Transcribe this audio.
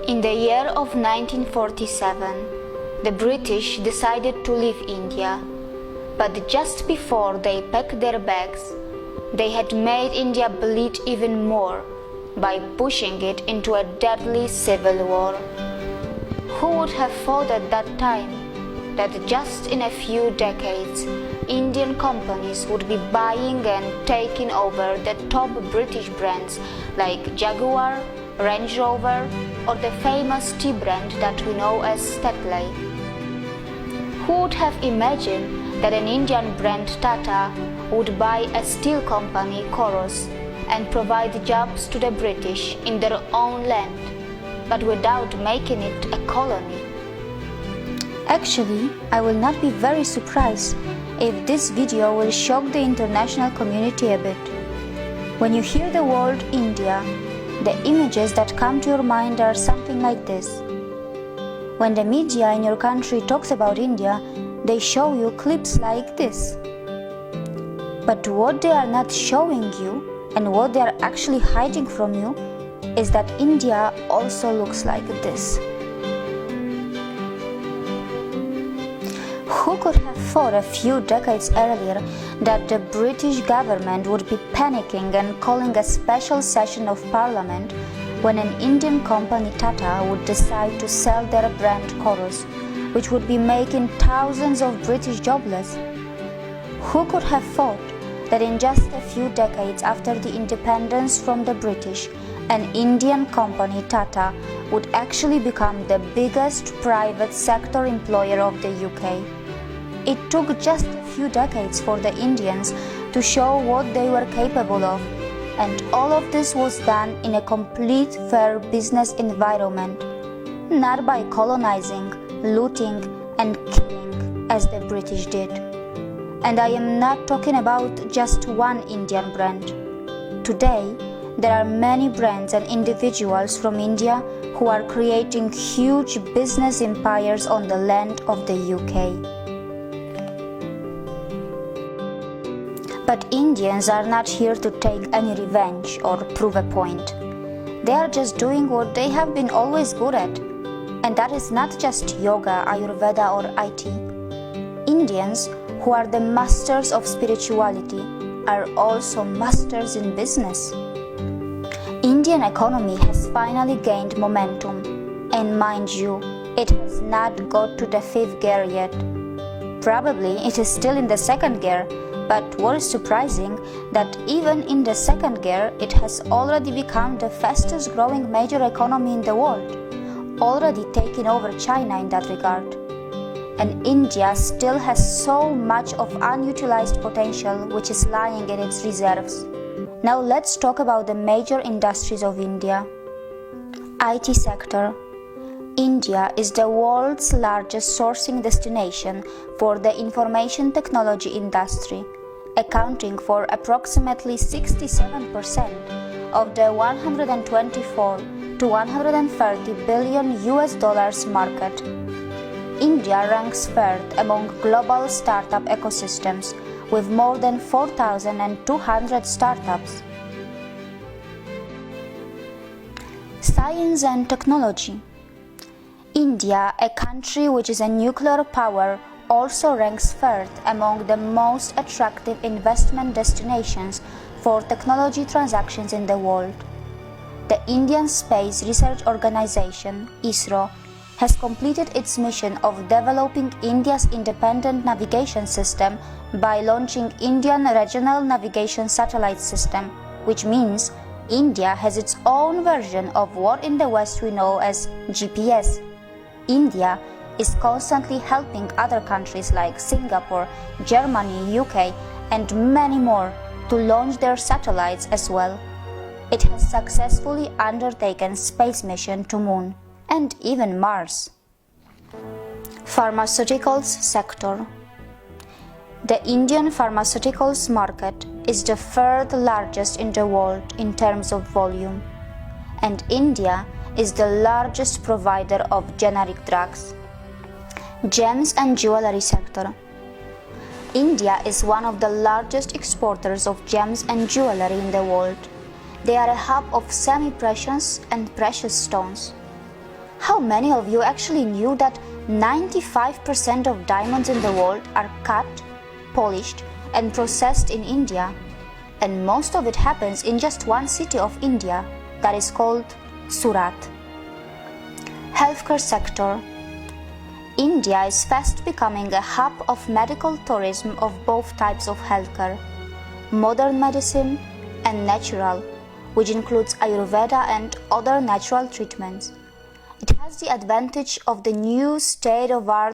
In the year of 1947, the British decided to leave India, but just before they packed their bags, they had made India bleed even more by pushing it into a deadly civil war. Who would have thought at that time that just in a few decades, Indian companies would be buying and taking over the top British brands like Jaguar, Range Rover, or the famous tea brand that we know as Tetley? Who would have imagined that an Indian brand Tata would buy a steel company Corus and provide jobs to the British in their own land, but without making it a colony? Actually, I will not be very surprised if this video will shock the international community a bit. When you hear the word India, the images that come to your mind are something like this. When the media in your country talks about India, they show you clips like this. But what they are not showing you, and what they are actually hiding from you, is that India also looks like this. Who could have thought a few decades earlier that the British government would be panicking and calling a special session of parliament when an Indian company Tata would decide to sell their brand Corus, which would be making thousands of British jobless? Who could have thought that in just a few decades after the independence from the British, an Indian company Tata would actually become the biggest private sector employer of the UK? It took just a few decades for the Indians to show what they were capable of, and all of this was done in a complete fair business environment, not by colonizing, looting, and killing as the British did. And I am not talking about just one Indian brand. Today, there are many brands and individuals from India who are creating huge business empires on the land of the UK. But Indians are not here to take any revenge or prove a point. They are just doing what they have been always good at. And that is not just yoga, Ayurveda or IT. Indians, who are the masters of spirituality, are also masters in business. Indian economy has finally gained momentum. And mind you, it has not got to the 5th gear yet. Probably it is still in the 2nd gear. But what is surprising, that even in the 2nd gear, it has already become the fastest growing major economy in the world, already taking over China in that regard. And India still has so much of unutilized potential which is lying in its reserves. Now let's talk about the major industries of India. IT sector. India is the world's largest sourcing destination for the information technology industry, accounting for approximately 67% of the 124 to 130 billion US dollars market. India ranks 3rd among global startup ecosystems with more than 4,200 startups. Science and technology. India, a country which is a nuclear power, also ranks 3rd among the most attractive investment destinations for technology transactions in the world. The Indian Space Research Organisation, ISRO, has completed its mission of developing India's independent navigation system by launching Indian Regional Navigation Satellite System, which means India has its own version of what in the West we know as GPS. India is constantly helping other countries like Singapore, Germany, UK, and many more to launch their satellites as well. It has successfully undertaken space mission to Moon and even Mars. Pharmaceuticals sector. The Indian pharmaceuticals market is the 3rd largest in the world in terms of volume, and India is the largest provider of generic drugs. Gems and jewelry sector. India is one of the largest exporters of gems and jewelry in the world. They are a hub of semi-precious and precious stones. How many of you actually knew that 95% of diamonds in the world are cut, polished, and processed in India? And most of it happens in just one city of India, that is called Surat. Healthcare sector. India is fast becoming a hub of medical tourism of both types of healthcare, modern medicine and natural, which includes Ayurveda and other natural treatments. It has the advantage of the new state-of-art